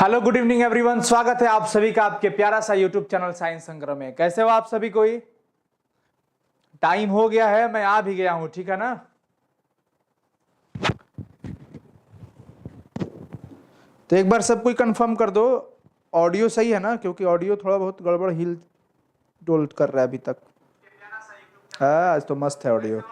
Hello good evening everyone, स्वागत है आप सभी का आपके प्यारा सा यूट्यूब चैनल साइंस संग्रह में। कैसे हो आप सभी? कोई टाइम हो गया है, मैं आ भी गया हूं, ठीक है ना। तो एक बार सब कोई कंफर्म कर दो, ऑडियो सही है ना, क्योंकि ऑडियो थोड़ा बहुत गड़बड़ हिल डोल कर रहा है अभी तक। हाँ, आज तो मस्त है ऑडियो।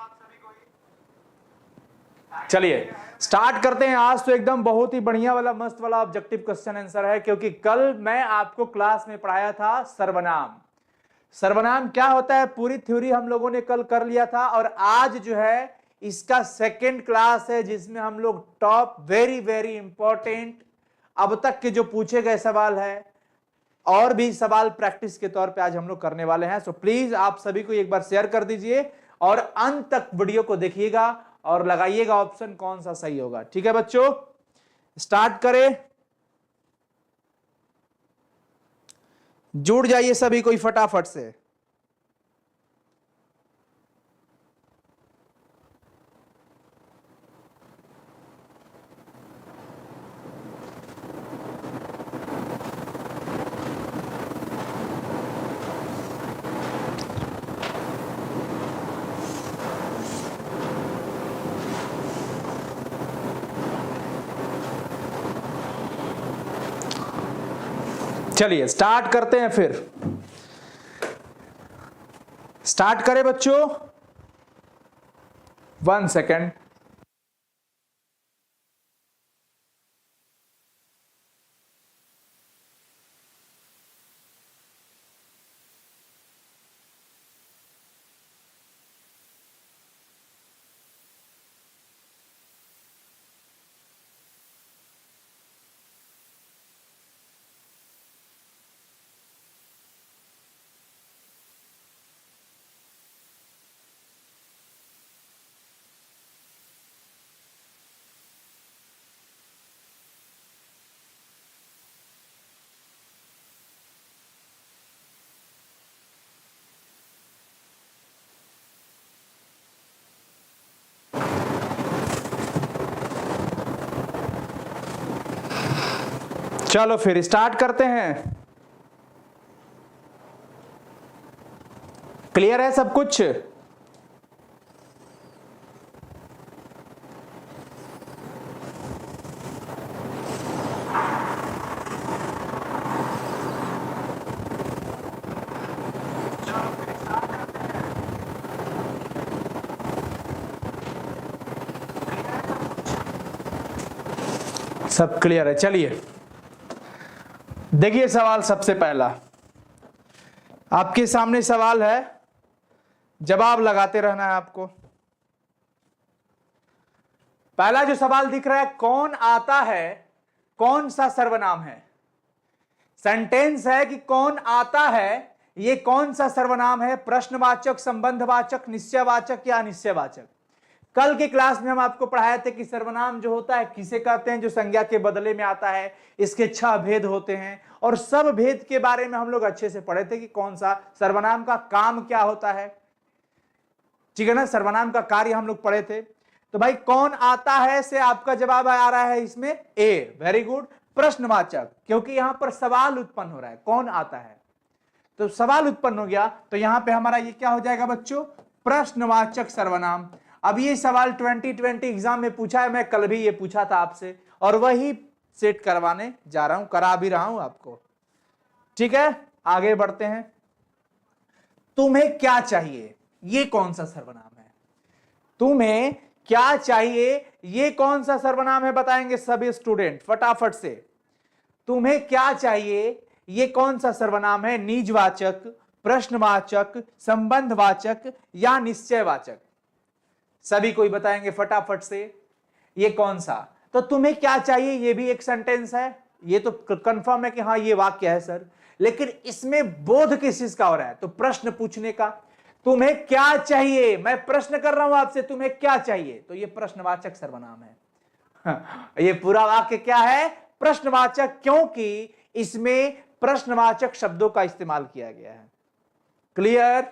चलिए स्टार्ट करते हैं। आज तो एकदम बहुत ही बढ़िया वाला मस्त वाला ऑब्जेक्टिव क्वेश्चन आंसर है, क्योंकि कल मैं आपको क्लास में पढ़ाया था सर्वनाम। सर्वनाम क्या होता है पूरी थ्योरी हम लोगों ने कल कर लिया था, और आज जो है इसका सेकंड क्लास है जिसमें हम लोग टॉप वेरी वेरी इंपॉर्टेंट अब तक के जो पूछे गए सवाल है और भी सवाल प्रैक्टिस के तौर पे आज हम लोग करने वाले हैं। सो प्लीज आप सभी को एक बार शेयर कर दीजिए और अंत तक वीडियो को देखिएगा और लगाइएगा ऑप्शन कौन सा सही होगा। ठीक है बच्चों, स्टार्ट करें। जुड़ जाइए सभी कोई फटाफट से। चलिए स्टार्ट करते हैं, फिर स्टार्ट करें बच्चों। 1 सेकेंड। चलो फिर स्टार्ट करते हैं। क्लियर है सब कुछ? सब क्लियर है? चलिए देखिए, सवाल सबसे पहला आपके सामने सवाल है, जवाब लगाते रहना है आपको। पहला जो सवाल दिख रहा है, कौन आता है, कौन सा सर्वनाम है। सेंटेंस है कि कौन आता है, यह कौन सा सर्वनाम है। प्रश्नवाचक, संबंधवाचक, निश्चयवाचक या अनिश्चयवाचक। कल के क्लास में हम आपको पढ़ाए थे कि सर्वनाम जो होता है किसे कहते हैं, जो संज्ञा के बदले में आता है। इसके 6 भेद होते हैं और सब भेद के बारे में हम लोग अच्छे से पढ़े थे कि कौन सा सर्वनाम का काम क्या होता है। ठीक है ना, सर्वनाम का कार्य हम लोग पढ़े थे। तो भाई कौन आता है से आपका जवाब आ रहा है इसमें ए। Very good. प्रश्नवाचक, क्योंकि यहां पर सवाल उत्पन्न हो रहा है, कौन आता है, तो सवाल उत्पन्न हो गया, तो यहां पे हमारा ये क्या हो जाएगा बच्चों, प्रश्नवाचक सर्वनाम। अब ये सवाल 2020 एग्जाम में पूछा है, मैं कल भी ये पूछा था आपसे और वही सेट करवाने जा रहा हूं, करा भी रहा हूं आपको। ठीक है, आगे बढ़ते हैं। तुम्हें क्या चाहिए, ये कौन सा सर्वनाम है। तुम्हें क्या चाहिए, ये कौन सा सर्वनाम है, बताएंगे सभी स्टूडेंट फटाफट से। तुम्हें क्या चाहिए, ये कौन सा सर्वनाम है। निजवाचक, प्रश्नवाचक, संबंधवाचक या निश्चयवाचक। सभी कोई बताएंगे फटाफट से, ये कौन सा। तो तुम्हें क्या चाहिए, ये भी एक सेंटेंस है, ये तो कंफर्म है कि हाँ ये वाक्य है सर, लेकिन इसमें बोध किस चीज का हो रहा है, तो प्रश्न पूछने का। तुम्हें क्या चाहिए, मैं प्रश्न कर रहा हूं आपसे, तुम्हें क्या चाहिए, तो ये प्रश्नवाचक सर्वनाम है। ये पूरा वाक्य क्या है, प्रश्नवाचक, क्योंकि इसमें प्रश्नवाचक शब्दों का इस्तेमाल किया गया है। क्लियर।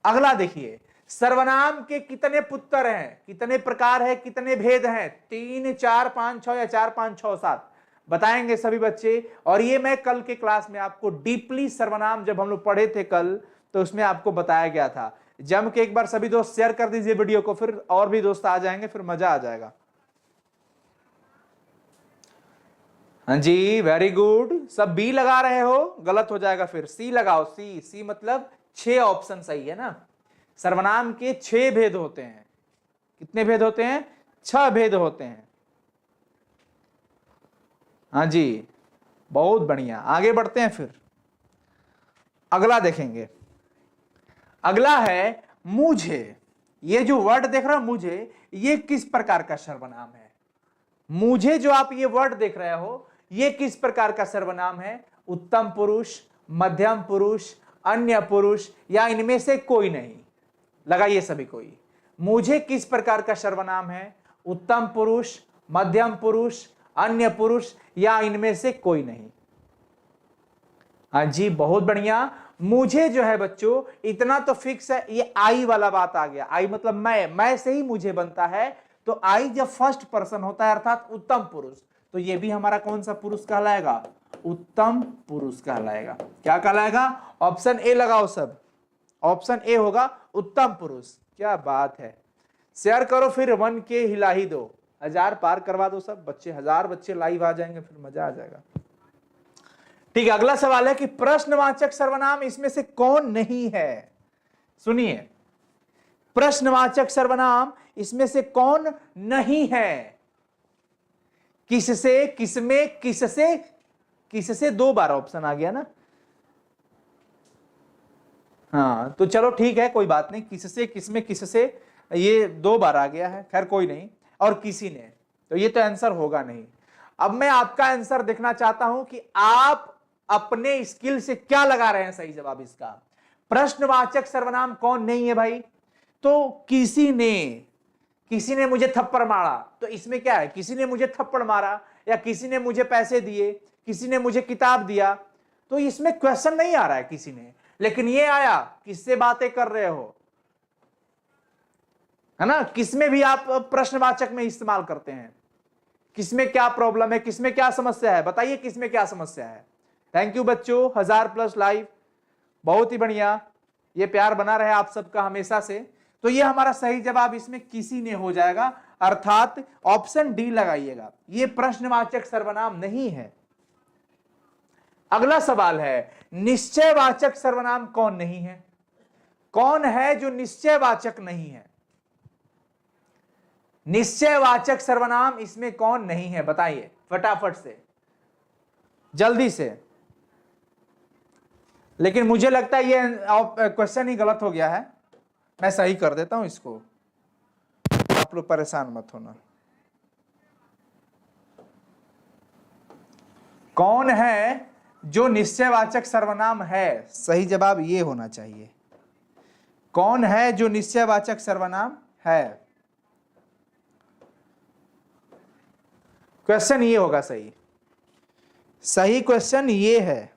अगला देखिए, सर्वनाम के कितने पुत्र हैं, कितने प्रकार है, कितने भेद हैं। 3, 4, 5, 6 या 4, 5, 6, 7। बताएंगे सभी बच्चे। और ये मैं कल के क्लास में आपको डीपली सर्वनाम जब हम लोग पढ़े थे कल, तो उसमें आपको बताया गया था। जम के एक बार सभी दोस्त शेयर कर दीजिए वीडियो को, फिर और भी दोस्त आ जाएंगे, फिर मजा आ जाएगा। हाँ जी, वेरी गुड। सब बी लगा रहे हो, गलत हो जाएगा, फिर सी लगाओ। सी, सी मतलब 6 ऑप्शन सही है ना। सर्वनाम के 6 भेद होते हैं। कितने भेद होते हैं? 6 भेद होते हैं। हाँ जी, बहुत बढ़िया। आगे बढ़ते हैं, फिर अगला देखेंगे। अगला है मुझे। ये जो वर्ड देख रहे हो मुझे, ये किस प्रकार का सर्वनाम है? मुझे जो आप ये वर्ड देख रहे हो, ये किस प्रकार का सर्वनाम है? उत्तम पुरुष, मध्यम पुरुष, अन्य पुरुष, या इनमें से कोई नहीं? लगाइए सभी कोई। मुझे किस प्रकार का सर्वनाम है? उत्तम पुरुष, मध्यम पुरुष, अन्य पुरुष, या इनमें से कोई नहीं? हाँ जी, बहुत बढ़िया। मुझे जो है बच्चों, इतना तो फिक्स है, ये आई वाला बात आ गया। आई मतलब मैं से ही मुझे बनता है। तो आई जब फर्स्ट पर्सन होता है, अर्थात उत्तम पुरुष, तो ये भी हमारा कौन सा पुरुष कहलाएगा? उत्तम पुरुष कहलाएगा। क्या कहलाएगा? ऑप्शन ए लगाओ सब। ऑप्शन ए होगा उत्तम पुरुष। क्या बात है। शेयर करो, फिर 1K हिला ही दो, 1000 पार करवा दो सब बच्चे। 1000 बच्चे लाइव आ जाएंगे, फिर मजा आ जाएगा। ठीक है, अगला सवाल है कि प्रश्नवाचक सर्वनाम इसमें से कौन नहीं है? सुनिए, प्रश्नवाचक सर्वनाम इसमें से कौन नहीं है? किससे, किसमें, किससे, किससे 2 बार ऑप्शन आ गया ना। हाँ तो चलो ठीक है, कोई बात नहीं। किससे, किसमें, किससे, ये 2 बार आ गया है, खैर कोई नहीं। और किसी ने, तो ये तो आंसर होगा नहीं। अब मैं आपका आंसर देखना चाहता हूं कि आप अपने स्किल से क्या लगा रहे हैं सही जवाब इसका। प्रश्नवाचक सर्वनाम कौन नहीं है भाई? तो किसी ने मुझे थप्पड़ मारा, तो इसमें क्या है? किसी ने मुझे थप्पड़ मारा, या किसी ने मुझे पैसे दिए, किसी ने मुझे किताब दिया, तो इसमें क्वेश्चन नहीं आ रहा है किसी ने। लेकिन ये आया, किससे बातें कर रहे हो, है ना। किसमें भी आप प्रश्नवाचक में इस्तेमाल करते हैं। किसमें क्या प्रॉब्लम है, किसमें क्या समस्या है, बताइए किसमें क्या समस्या है। थैंक यू बच्चों, 1000+ लाइव, बहुत ही बढ़िया। ये प्यार बना रहे आप सबका हमेशा से। तो ये हमारा सही जवाब इसमें किसी ने हो जाएगा, अर्थात ऑप्शन डी लगाइएगा। ये प्रश्नवाचक सर्वनाम नहीं है। अगला सवाल है, निश्चयवाचक सर्वनाम कौन नहीं है? कौन है जो निश्चयवाचक नहीं है? निश्चयवाचक सर्वनाम इसमें कौन नहीं है, बताइए फटाफट से, जल्दी से। लेकिन मुझे लगता है ये क्वेश्चन ही गलत हो गया है, मैं सही कर देता हूं इसको, आप लोग परेशान मत होना। कौन है जो निश्चयवाचक सर्वनाम है? सही जवाब ये होना चाहिए। कौन है जो निश्चयवाचक सर्वनाम है? क्वेश्चन ये होगा सही। सही क्वेश्चन ये है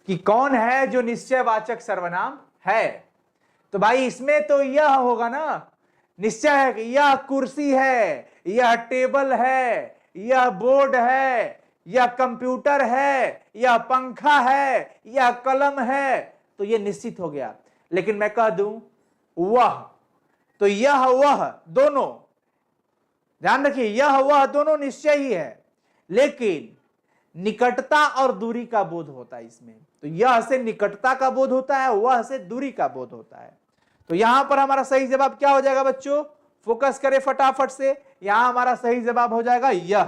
कि कौन है जो निश्चयवाचक सर्वनाम है। तो भाई इसमें तो यह होगा ना, निश्चय है कि यह कुर्सी है, यह टेबल है, यह बोर्ड है, यह कंप्यूटर है, यह पंखा है, यह कलम है, तो यह निश्चित हो गया। लेकिन मैं कह दूं वह, तो यह वह दोनों, ध्यान रखिए, यह वह दोनों निश्चय ही है, लेकिन निकटता और दूरी का बोध होता है इसमें। तो यह से निकटता का बोध होता है, वह से दूरी का बोध होता है। तो यहां पर हमारा सही जवाब क्या हो जाएगा बच्चों? फोकस करें फटाफट से। यहां हमारा सही जवाब हो जाएगा यह।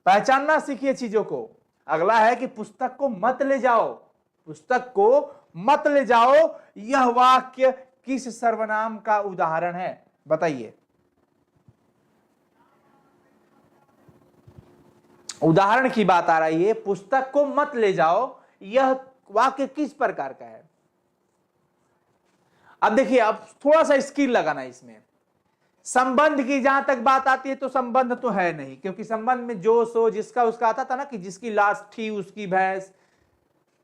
पहचानना सीखिए चीजों को। अगला है कि पुस्तक को मत ले जाओ। पुस्तक को मत ले जाओ, यह वाक्य किस सर्वनाम का उदाहरण है, बताइए। उदाहरण की बात आ रही है, पुस्तक को मत ले जाओ, यह वाक्य किस प्रकार का है? अब देखिए, अब थोड़ा सा स्किल लगाना इसमें। संबंध की जहां तक बात आती है तो संबंध तो है नहीं, क्योंकि संबंध में जो सो जिसका उसका आता था ना, कि जिसकी लाश थी उसकी भैंस,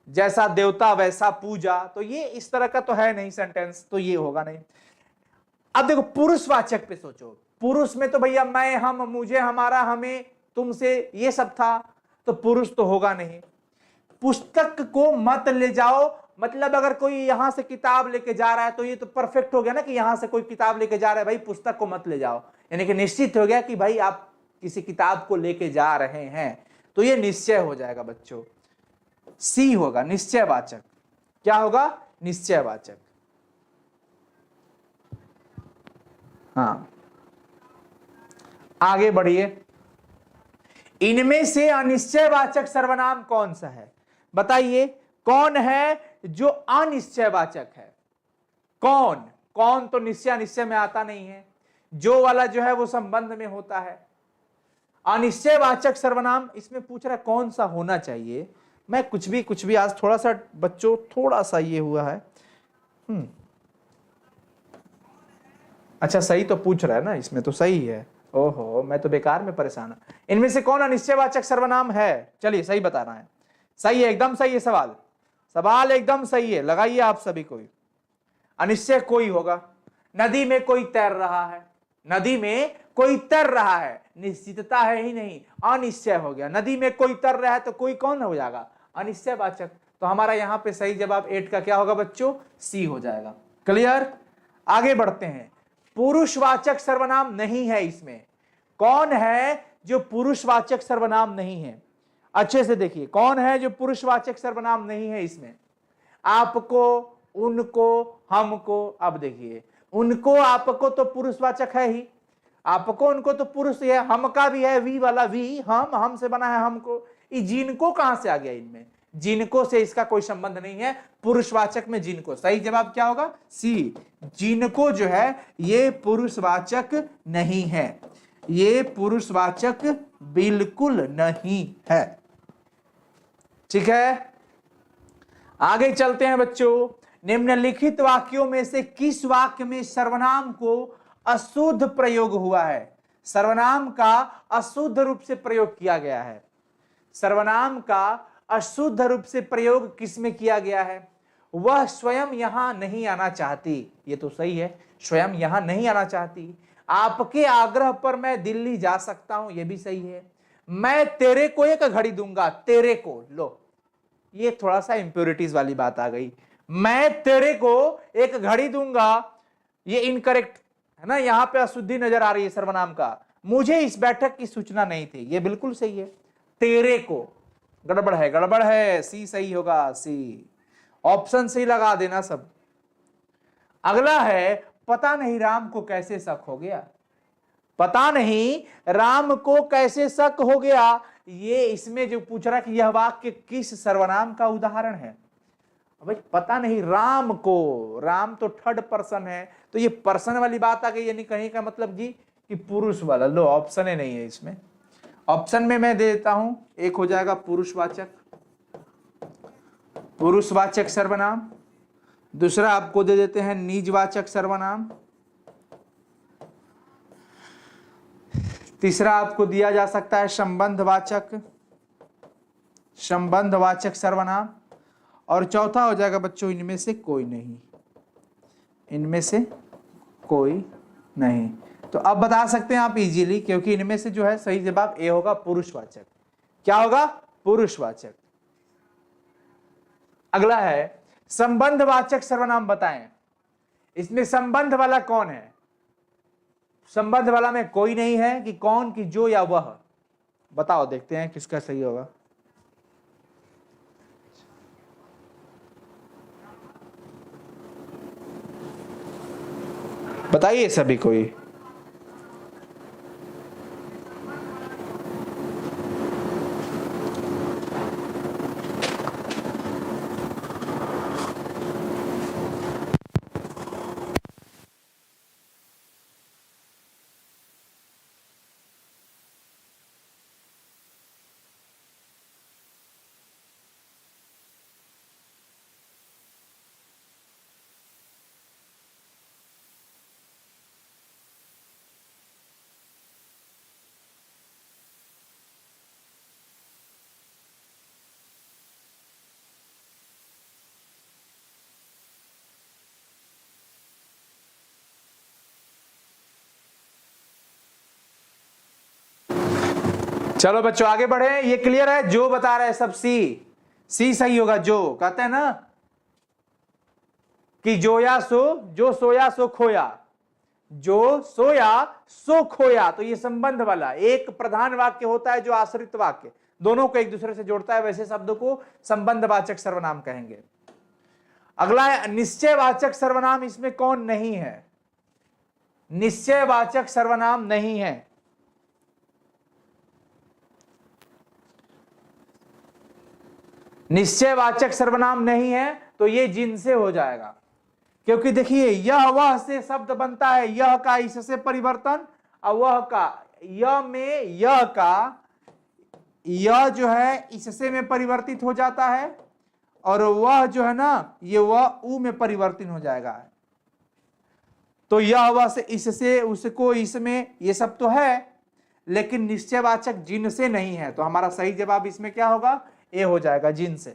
जैसा देवता वैसा पूजा, तो ये इस तरह का तो है नहीं सेंटेंस, तो ये होगा नहीं। अब देखो पुरुषवाचक पे सोचो। पुरुष में तो भैया मैं, हम, मुझे, हमारा, हमें, तुमसे, ये सब था, तो पुरुष तो होगा नहीं। पुस्तक को मत ले जाओ, मतलब अगर कोई यहां से किताब लेके जा रहा है तो ये तो परफेक्ट हो गया ना कि यहां से कोई किताब लेके जा रहा है, भाई पुस्तक को मत ले जाओ, यानी कि निश्चित हो गया कि भाई आप किसी किताब को लेके जा रहे हैं, तो ये निश्चय हो जाएगा बच्चों, सी होगा, निश्चयवाचक। क्या होगा? निश्चयवाचक। हाँ, आगे बढ़िए। इनमें से अनिश्चयवाचक सर्वनाम कौन सा है? बताइए, कौन है जो अनिश्चयवाचक है? कौन? कौन तो निश्चय निश्चय में आता नहीं है, जो वाला जो है वो संबंध में होता है। अनिश्चयवाचक सर्वनाम इसमें पूछ रहा है कौन सा होना चाहिए। मैं कुछ भी आज थोड़ा सा बच्चों, थोड़ा सा ये हुआ है। अच्छा, सही तो पूछ रहा है ना, इसमें तो सही है। ओहो, मैं तो बेकार में परेशान हूं। इनमें से कौन अनिश्चयवाचक सर्वनाम है? चलिए, सही बता रहा है, सही है, एकदम सही है सवाल, सवाल एकदम सही है, लगाइए आप सभी कोई। अनिश्चय कोई होगा, नदी में कोई तैर रहा है, नदी में कोई तैर रहा है, निश्चितता है ही नहीं, अनिश्चय हो गया। नदी में कोई तैर रहा है तो कोई कौन हो जाएगा? अनिश्चयवाचक। तो हमारा यहां पे सही जवाब 8 का क्या होगा बच्चों? सी हो जाएगा। क्लियर? आगे बढ़ते हैं। पुरुषवाचक सर्वनाम नहीं है इसमें। कौन है जो पुरुषवाचक सर्वनाम नहीं है? अच्छे से देखिए, कौन है जो पुरुषवाचक सर्वनाम नहीं है इसमें? आपको, उनको, हमको। अब देखिए, उनको आपको तो पुरुषवाचक है ही, आपको उनको तो पुरुष है, हम का भी है, वी वाला वी, हम से बना है हमको। ये जिनको कहां से आ गया? इनमें जिनको से इसका कोई संबंध नहीं है। पुरुषवाचक में जिनको, सही जवाब क्या होगा? सी। जिनको जो है ये पुरुषवाचक नहीं है, ये पुरुषवाचक बिल्कुल नहीं है। ठीक है, आगे चलते हैं बच्चों। निम्नलिखित वाक्यों में से किस वाक्य में सर्वनाम को अशुद्ध प्रयोग हुआ है? सर्वनाम का अशुद्ध रूप से प्रयोग किया गया है। सर्वनाम का अशुद्ध रूप से प्रयोग किसमें किया गया है? वह स्वयं यहां नहीं आना चाहती, ये तो सही है, स्वयं यहां नहीं आना चाहती। आपके आग्रह पर मैं दिल्ली जा सकता हूं, ये भी सही है। मैं तेरे को एक घड़ी दूंगा, तेरे को, लो ये थोड़ा सा इंप्योरिटीज वाली बात आ गई। मैं तेरे को एक घड़ी दूंगा, ये इनकरेक्ट है ना, यहां पे अशुद्धि नजर आ रही है सर्वनाम का। मुझे इस बैठक की सूचना नहीं थी, ये बिल्कुल सही है। तेरे को, गड़बड़ है, गड़बड़ है, सी सही होगा, सी। ऑप्शन सी लगा देना सब। अगला है, पता नहीं राम को कैसे शक हो गया। पता नहीं राम को कैसे शक हो गया, ये इसमें जो पूछ रहा है कि यह वाक्य किस सर्वनाम का उदाहरण है। भाई पता नहीं राम को, राम तो थर्ड पर्सन है, तो ये पर्सन वाली बात आ गई, यानी कहीं का मतलब कि पुरुष वाला। लो, ऑप्शन ही नहीं है इसमें। ऑप्शन में मैं दे देता हूं, एक हो जाएगा पुरुषवाचक, पुरुषवाचक सर्वनाम। दूसरा आपको दे देते हैं निजवाचक सर्वनाम। तीसरा आपको दिया जा सकता है संबंधवाचक, संबंधवाचक सर्वनाम। और चौथा हो जाएगा बच्चों इनमें से कोई नहीं, इनमें से कोई नहीं। तो अब बता सकते हैं आप इजीली, क्योंकि इनमें से जो है सही जवाब ए होगा, पुरुषवाचक। क्या होगा? पुरुषवाचक। अगला है संबंधवाचक सर्वनाम बताएं। इसमें संबंध वाला कौन है? संबंध वाला में कोई नहीं है, कि कौन, कि जो, या वह। बताओ, देखते हैं किसका सही होगा। बताइए सभी कोई। चलो बच्चों आगे बढ़े, ये क्लियर है? जो बता रहे हैं सब सी सही होगा। जो कहते हैं ना कि जो सोया सो खोया, जो सोया सो खोया, तो ये संबंध वाला एक प्रधान वाक्य होता है जो आश्रित वाक्य दोनों को एक दूसरे से जोड़ता है, वैसे शब्द को संबंधवाचक सर्वनाम कहेंगे। अगला है निश्चयवाचक सर्वनाम। इसमें कौन नहीं है? निश्चयवाचक सर्वनाम नहीं है। निश्चयवाचक सर्वनाम नहीं है तो ये जिनसे हो जाएगा, क्योंकि देखिए यह वह से शब्द बनता है, यह का इससे परिवर्तन, और वह का यह में, यह का यह जो है इससे में परिवर्तित हो जाता है, और वह जो है ना ये वह उ में परिवर्तित हो जाएगा। तो यह वह से इससे, उसको, इसमें, ये सब तो है, लेकिन निश्चयवाचक जिनसे नहीं है। तो हमारा सही जवाब इसमें क्या होगा? ए हो जाएगा, जिनसे।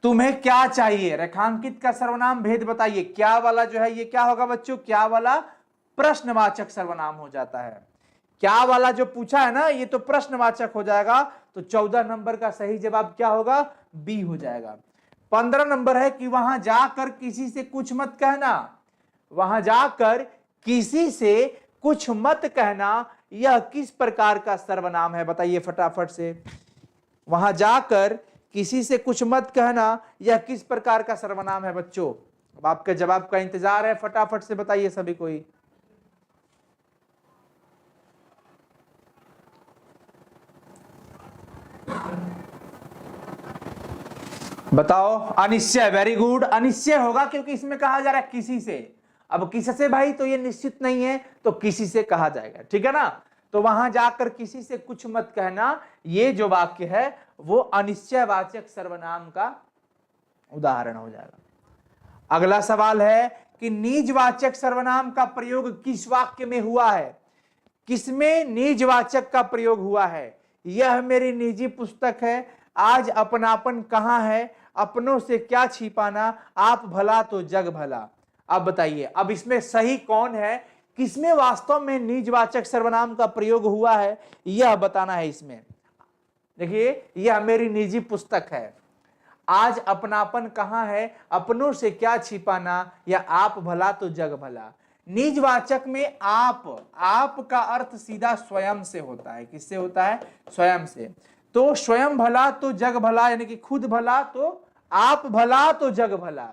तुम्हें क्या चाहिए? रेखांकित का सर्वनाम भेद बताइए। क्या वाला जो है ये क्या होगा बच्चों? क्या वाला प्रश्नवाचक सर्वनाम हो जाता है। क्या वाला जो पूछा है ना ये तो प्रश्नवाचक हो जाएगा। तो 14 नंबर का सही जवाब क्या होगा? बी हो जाएगा। 15 नंबर है कि वहां जाकर किसी से कुछ मत कहना। वहां जाकर किसी से कुछ मत कहना, यह किस प्रकार का सर्वनाम है? बताइए फटाफट से। वहां जाकर किसी से कुछ मत कहना, यह किस प्रकार का सर्वनाम है बच्चों? अब आपके जवाब का इंतजार है, फटाफट से बताइए सभी कोई। बताओ। Anishchay, very good. अनिश्चय होगा क्योंकि इसमें कहा जा रहा है किसी से। अब किससे भाई? तो ये निश्चित नहीं है, तो किसी से कहा जाएगा, ठीक है ना। तो वहां जाकर किसी से कुछ मत कहना, ये जो वाक्य है वो अनिश्चयवाचक सर्वनाम का उदाहरण हो जाएगा। अगला सवाल है कि निजवाचक सर्वनाम का प्रयोग किस वाक्य में हुआ है? किसमें निजवाचक का प्रयोग हुआ है? यह मेरी निजी पुस्तक है, आज अपनापन कहां है, अपनों से क्या छिपाना, आप भला तो जग भला। अब बताइए, अब इसमें सही कौन है? किसमें वास्तव में निजवाचक सर्वनाम का प्रयोग हुआ है, यह बताना है इसमें। देखिए, यह मेरी निजी पुस्तक है, आज अपनापन कहां है, अपनों से क्या छिपाना, या आप भला तो जग भला। निजवाचक में आप का अर्थ सीधा स्वयं से होता है। किससे होता है? स्वयं से। तो स्वयं भला तो जग भला, यानी कि खुद भला तो आप भला तो जग भला।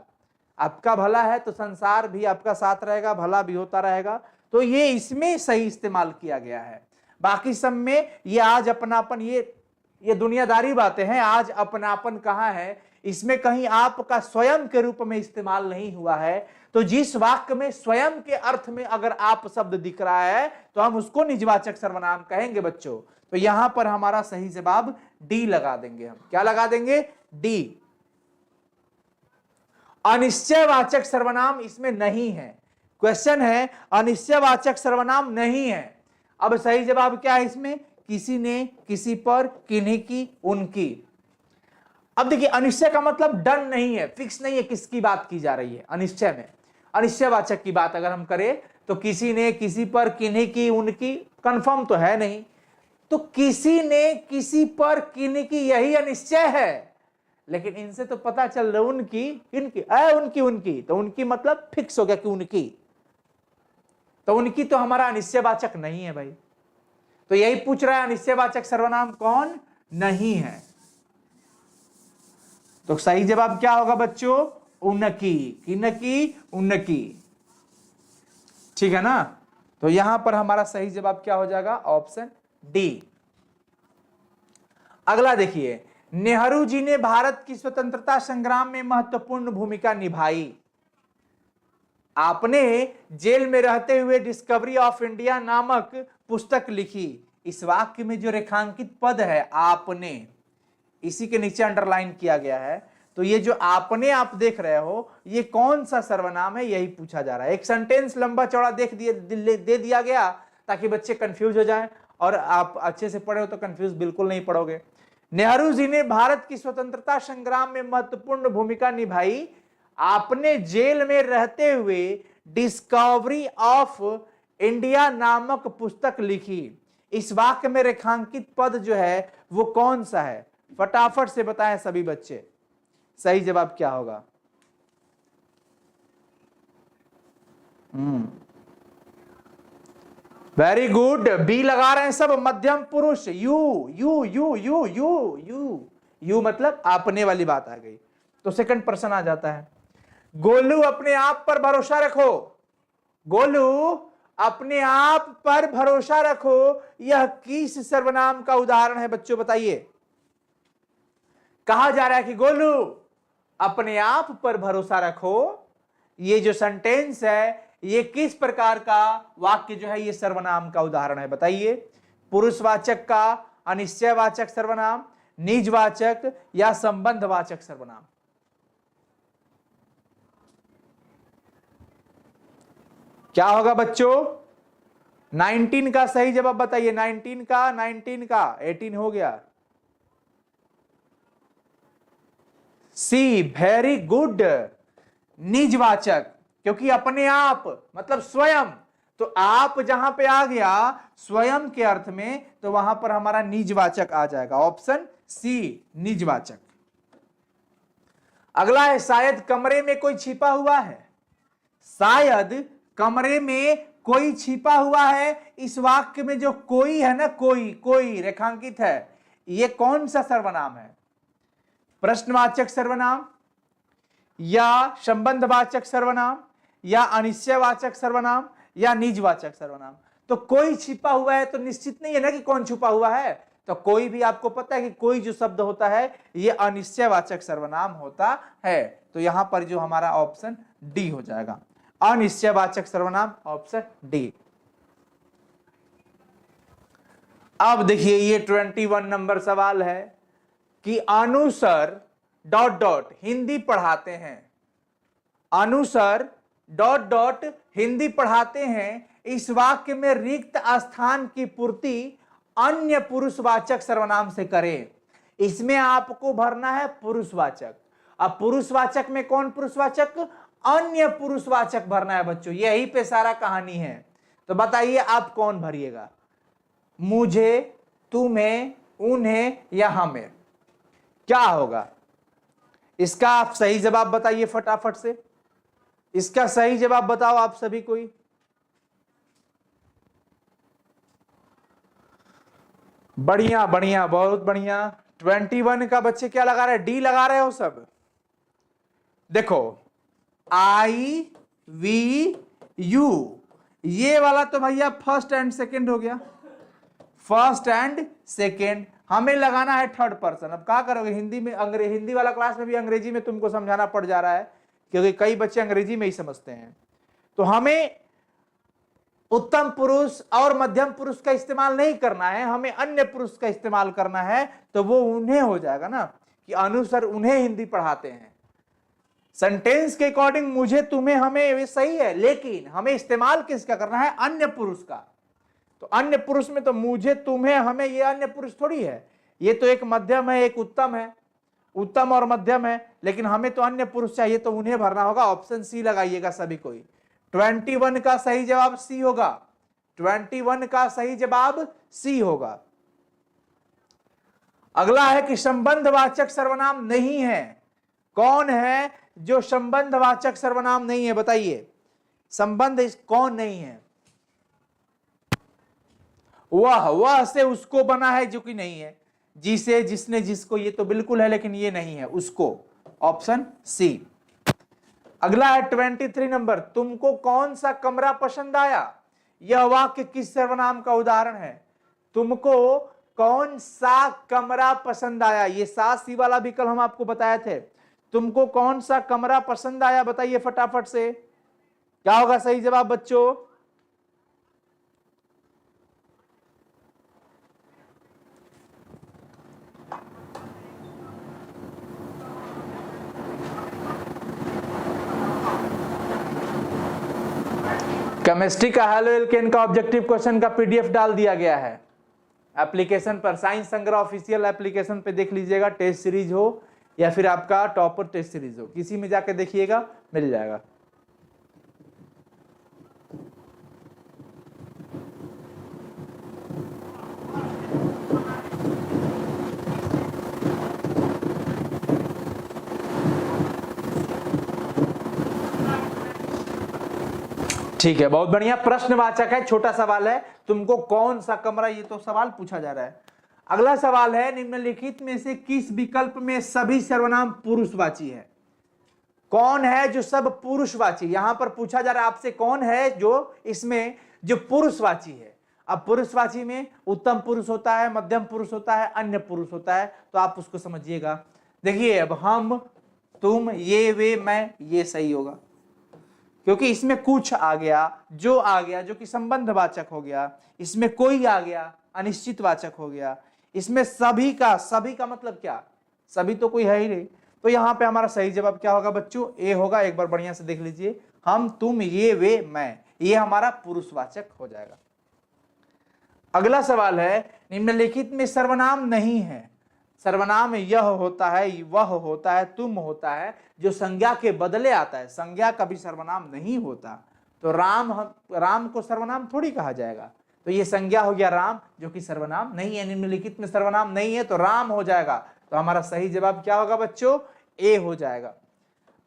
आपका भला है तो संसार भी आपका साथ रहेगा, भला भी होता रहेगा। तो ये इसमें सही इस्तेमाल किया गया है। बाकी सब में ये आज अपनापन, ये दुनियादारी बातें हैं। आज अपनापन कहां है, इसमें कहीं आपका स्वयं के रूप में इस्तेमाल नहीं हुआ है। तो जिस वाक्य में स्वयं के अर्थ में अगर आप शब्द दिख रहा है तो हम उसको निजवाचक सर्वनाम कहेंगे बच्चों। तो यहां पर हमारा सही जवाब डी लगा देंगे। हम क्या लगा देंगे? डी। अनिश्चयवाचक सर्वनाम इसमें नहीं है। क्वेश्चन है अनिश्चयवाचक सर्वनाम नहीं है। अब सही जवाब क्या है इसमें? किसी ने, किसी पर, किन्हीं की, उनकी। अब देखिए, अनिश्चय का मतलब डन नहीं है, फिक्स नहीं है किसकी बात की जा रही है। अनिश्चय में अनिश्चयवाचक की बात अगर हम करें तो किसी ने, किसी पर, किन्हीं की, उनकी, कंफर्म तो है नहीं। तो किसी ने, किसी पर, किन्हीं की, यही अनिश्चय है। लेकिन इनसे तो पता चल रहा उनकी, इनकी, उनकी, तो उनकी मतलब फिक्स हो गया कि उनकी। तो उनकी तो हमारा अनिश्चयवाचक नहीं है भाई। तो यही पूछ रहा है अनिश्चयवाचक सर्वनाम कौन नहीं है। तो सही जवाब क्या होगा बच्चों? उनकी, किनकी, उनकी। ठीक है ना। तो यहां पर हमारा सही जवाब क्या हो जाएगा? Option D. अगला देखिए, नेहरू जी ने भारत की स्वतंत्रता संग्राम में महत्वपूर्ण भूमिका निभाई। आपने जेल में रहते हुए डिस्कवरी ऑफ इंडिया नामक पुस्तक लिखी। इस वाक्य में जो रेखांकित पद है आपने, इसी के नीचे अंडरलाइन किया गया है। तो ये जो आपने आप देख रहे हो ये कौन सा सर्वनाम है, यही पूछा जा रहा है। एक सेंटेंस लंबा चौड़ा दे दिया गया ताकि बच्चे कंफ्यूज हो जाएं, और आप अच्छे से पढ़े हो तो कंफ्यूज बिल्कुल नहीं पढ़ोगे। नेहरू जी ने भारत की स्वतंत्रता संग्राम में महत्वपूर्ण भूमिका निभाई। आपने जेल में रहते हुए डिस्कवरी ऑफ इंडिया नामक पुस्तक लिखी। इस वाक्य में रेखांकित पद जो है वो कौन सा है? फटाफट से बताएं सभी बच्चे, सही जवाब क्या होगा? वेरी गुड, बी लगा रहे हैं सब। मध्यम पुरुष you, you you you you you you मतलब आपने वाली बात आ गई, तो सेकंड पर्सन आ जाता है। गोलू अपने आप पर भरोसा रखो, गोलू अपने आप पर भरोसा रखो, यह किस सर्वनाम का उदाहरण है बच्चों बताइए? कहा जा रहा है कि गोलू अपने आप पर भरोसा रखो, ये जो सेंटेंस है ये किस प्रकार का वाक्य जो है ये सर्वनाम का उदाहरण है बताइए? पुरुषवाचक का, अनिश्चयवाचक सर्वनाम, निजवाचक या संबंधवाचक सर्वनाम? क्या होगा बच्चों? 19 का सही जवाब बताइए। 19 का 18 हो गया। सी, वेरी गुड, निजवाचक, क्योंकि अपने आप मतलब स्वयं, तो आप जहां पे आ गया स्वयं के अर्थ में, तो वहां पर हमारा निजवाचक आ जाएगा, ऑप्शन सी निजवाचक। अगला है शायद कमरे में कोई छिपा हुआ है। शायद कमरे में कोई छिपा हुआ है, इस वाक्य में जो कोई है ना, कोई कोई रेखांकित है, ये कौन सा सर्वनाम है? प्रश्नवाचक सर्वनाम या संबंधवाचक सर्वनाम या अनिश्चयवाचक सर्वनाम या निजवाचक सर्वनाम? तो कोई छिपा हुआ है तो निश्चित नहीं है ना कि कौन छुपा हुआ है, तो कोई भी आपको पता है कि कोई जो शब्द होता है ये अनिश्चयवाचक सर्वनाम होता है, तो यहां पर जो हमारा ऑप्शन डी हो जाएगा, अनिश्चयवाचक सर्वनाम, ऑप्शन डी। अब देखिए ये 21 नंबर सवाल है कि अनुसर डॉट डॉट हिंदी पढ़ाते हैं, अनुसर डॉट डॉट हिंदी पढ़ाते हैं, इस वाक्य में रिक्त स्थान की पूर्ति अन्य पुरुषवाचक सर्वनाम से करें। इसमें आपको भरना है पुरुषवाचक। अब पुरुषवाचक में कौन पुरुषवाचक? अन्य पुरुषवाचक भरना है बच्चों, यही पे सारा कहानी है। तो बताइए आप कौन भरिएगा? मुझे, तुम्हें, उन्हें या हमें? क्या होगा इसका? आप सही जवाब बताइए फटाफट से, इसका सही जवाब बताओ आप सभी कोई। बढ़िया बढ़िया, बहुत बढ़िया। 21 का बच्चे क्या लगा रहे हैं? डी लगा रहे हो सब। देखो आई वी यू, ये वाला तो भैया फर्स्ट एंड सेकंड हो गया, फर्स्ट एंड सेकंड। हमें लगाना है थर्ड पर्सन। अब क्या करोगे? हिंदी में हिंदी वाला क्लास में भी अंग्रेजी में तुमको समझाना पड़ जा रहा है, क्योंकि कई बच्चे अंग्रेजी में ही समझते हैं। तो हमें उत्तम पुरुष और मध्यम पुरुष का इस्तेमाल नहीं करना है, हमें अन्य पुरुष का इस्तेमाल करना है, तो वो उन्हें हो जाएगा ना, कि अनुसर उन्हें हिंदी पढ़ाते हैं। सेंटेंस के अकॉर्डिंग मुझे, तुम्हें, हमें वे सही है, लेकिन हमें इस्तेमाल किसका करना है? अन्य पुरुष का। तो अन्य पुरुष में तो मुझे, तुम्हें, हमें, ये अन्य पुरुष थोड़ी है, ये तो एक मध्यम है एक उत्तम है, उत्तम और मध्यम है, लेकिन हमें तो अन्य पुरुष चाहिए, तो उन्हें भरना होगा। ऑप्शन सी लगाइएगा सभी कोई। 21 का सही जवाब सी होगा, 21 का सही जवाब सी होगा। अगला है कि संबंधवाचक सर्वनाम नहीं है। कौन है जो संबंधवाचक सर्वनाम नहीं है बताइए? संबंध कौन नहीं है? वह से उसको बना है जो कि नहीं है, जिसे, जिसने, जिसको, ये तो बिल्कुल है, लेकिन ये नहीं है, उसको, ऑप्शन सी। अगला है 23 नंबर, तुमको कौन सा कमरा पसंद आया? यह वाक्य किस सर्वनाम का उदाहरण है? तुमको कौन सा कमरा पसंद आया, ये सा सी वाला भी कल हम आपको बताए थे। तुमको कौन सा कमरा पसंद आया बताइए फटाफट से, क्या होगा सही जवाब बच्चों? केमिस्ट्री का हेलो एल्केन का ऑब्जेक्टिव क्वेश्चन का पीडीएफ डाल दिया गया है एप्लीकेशन पर, साइंस संग्रह ऑफिशियल एप्लीकेशन पे देख लीजिएगा। टेस्ट सीरीज हो या फिर आपका टॉपर टेस्ट सीरीज हो, किसी में जाके देखिएगा, मिल जाएगा। ठीक है, बहुत बढ़िया। प्रश्नवाचक है, छोटा सवाल है। तुमको कौन सा कमरा, ये तो सवाल पूछा जा रहा है। अगला सवाल है, निम्नलिखित में से किस विकल्प में सभी सर्वनाम पुरुषवाची है? कौन है जो सब पुरुषवाची, यहां पर पूछा जा रहा है आपसे, कौन है जो इसमें जो पुरुषवाची है। अब पुरुषवाची में उत्तम पुरुष होता है, मध्यम पुरुष होता है, अन्य पुरुष होता है, तो आप उसको समझिएगा। देखिए, अब हम, तुम, ये, वे, मैं, ये सही होगा, क्योंकि इसमें कुछ आ गया, जो आ गया जो कि संबंधवाचक हो गया, इसमें कोई आ गया अनिश्चित वाचक हो गया, इसमें सभी का मतलब क्या, सभी तो कोई है ही नहीं। तो यहां पे हमारा सही जवाब क्या होगा बच्चों? ए होगा। एक बार बढ़िया से देख लीजिए, हम, तुम, ये, वे, मैं, ये हमारा पुरुषवाचक हो जाएगा। अगला सवाल है, निम्नलिखित में सर्वनाम नहीं है। सर्वनाम यह होता है, वह होता है, तुम होता है, जो संज्ञा के बदले आता है। संज्ञा कभी सर्वनाम नहीं होता। तो राम को सर्वनाम थोड़ी कहा जाएगा। तो ये संज्ञा हो गया राम, जो कि सर्वनाम नहीं है। निम्नलिखित में सर्वनाम नहीं है तो राम हो जाएगा। तो हमारा सही जवाब क्या होगा बच्चों? ए हो जाएगा।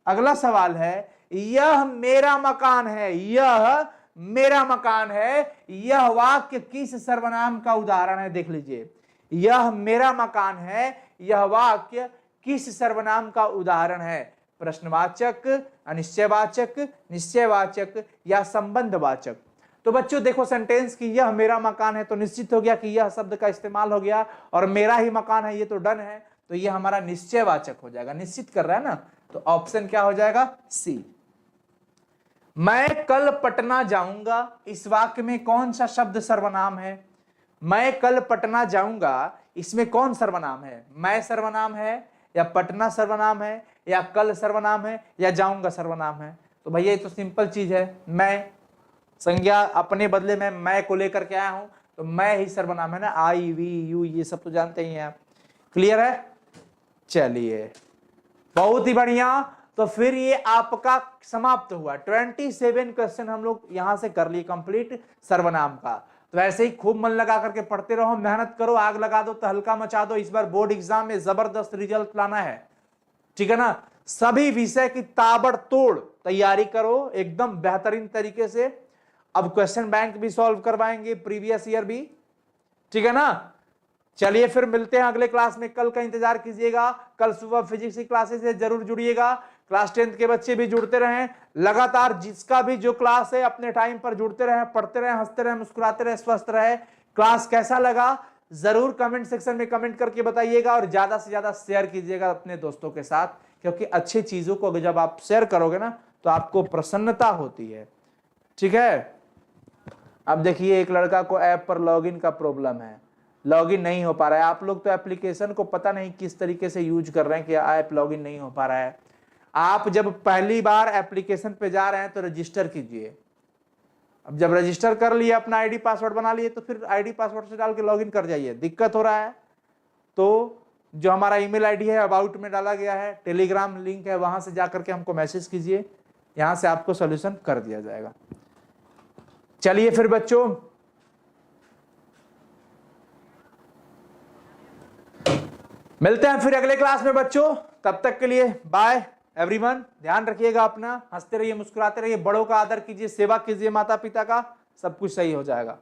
अगला सवाल है, यह मेरा मकान है, यह मेरा मकान है, यह वाक्य किस सर्वनाम का उदाहरण है? देख लीजिए, यह मेरा मकान है, यह वाक्य किस सर्वनाम का उदाहरण है? प्रश्नवाचक, अनिश्चयवाचक, निश्चयवाचक या संबंधवाचक? तो बच्चों देखो, सेंटेंस की यह मेरा मकान है तो निश्चित हो गया कि यह शब्द का इस्तेमाल हो गया, और मेरा ही मकान है ये तो डन है, तो ये हमारा निश्चयवाचक हो जाएगा। निश्चित कर रहा है ना, तो ऑप्शन क्या हो जाएगा? सी। मैं कल पटना जाऊंगा, इस वाक्य में कौन सा शब्द सर्वनाम है? मैं कल पटना जाऊंगा, इसमें कौन सर्वनाम है? मैं सर्वनाम है, या पटना सर्वनाम है, या कल सर्वनाम है, या जाऊंगा सर्वनाम है? तो भैया ये तो सिंपल चीज है। मैं संज्ञा अपने बदले में मैं को लेकर के आया हूं, तो मैं ही सर्वनाम है ना। आई, वी, यू, ये सब तो जानते ही हैं आप। क्लियर है? चलिए, बहुत ही बढ़िया। तो फिर ये आपका समाप्त हुआ। 27 क्वेश्चन हम लोग यहां से कर लिए कंप्लीट सर्वनाम का। तो ऐसे ही खूब मन लगा करके पढ़ते रहो, मेहनत करो, आग लगा दो, तहलका मचा दो। इस बार बोर्ड एग्जाम में जबरदस्त रिजल्ट लाना है, ठीक है ना। सभी विषय की ताबड़तोड़ तैयारी करो एकदम बेहतरीन तरीके से। अब क्वेश्चन बैंक भी सॉल्व करवाएंगे, प्रीवियस ईयर भी, ठीक है ना। चलिए फिर मिलते हैं अगले क्लास में। कल का इंतजार कीजिएगा, कल सुबह फिजिक्स की क्लासेस से जरूर जुड़िएगा। क्लास 10th के बच्चे भी जुड़ते रहें लगातार। जिसका भी जो क्लास है अपने टाइम पर जुड़ते रहें, पढ़ते रहें, हंसते रहें, मुस्कुराते रहें, स्वस्थ रहे। क्लास कैसा लगा जरूर कमेंट सेक्शन में कमेंट करके बताइएगा, और ज्यादा से ज्यादा शेयर कीजिएगा अपने दोस्तों के साथ, क्योंकि अच्छी चीजों को जब आप शेयर करोगे ना तो आपको प्रसन्नता होती है, ठीक है। अब देखिए, एक लड़का को ऐप पर लॉगिन का प्रॉब्लम है, लॉगिन नहीं हो पा रहा है। आप लोग तो एप्लीकेशन को पता नहीं किस तरीके से यूज कर रहे हैं कि ऐप लॉगिन नहीं हो पा रहा है। आप जब पहली बार एप्लीकेशन पे जा रहे हैं तो रजिस्टर कीजिए। अब जब रजिस्टर कर लिए, अपना आईडी पासवर्ड बना लिए, तो फिर आईडी पासवर्ड से डाल के लॉगिन कर जाइए। दिक्कत हो रहा है तो जो हमारा ईमेल आईडी है अबाउट में डाला गया है, टेलीग्राम लिंक है, वहां से जाकर के हमको मैसेज कीजिए, यहां से आपको सोल्यूशन कर दिया जाएगा। चलिए फिर बच्चों, मिलते हैं फिर अगले क्लास में बच्चों। तब तक के लिए बाय एवरीवन। ध्यान रखिएगा अपना, हंसते रहिए, मुस्कुराते रहिए, बड़ों का आदर कीजिए, सेवा कीजिए माता पिता का, सब कुछ सही हो जाएगा।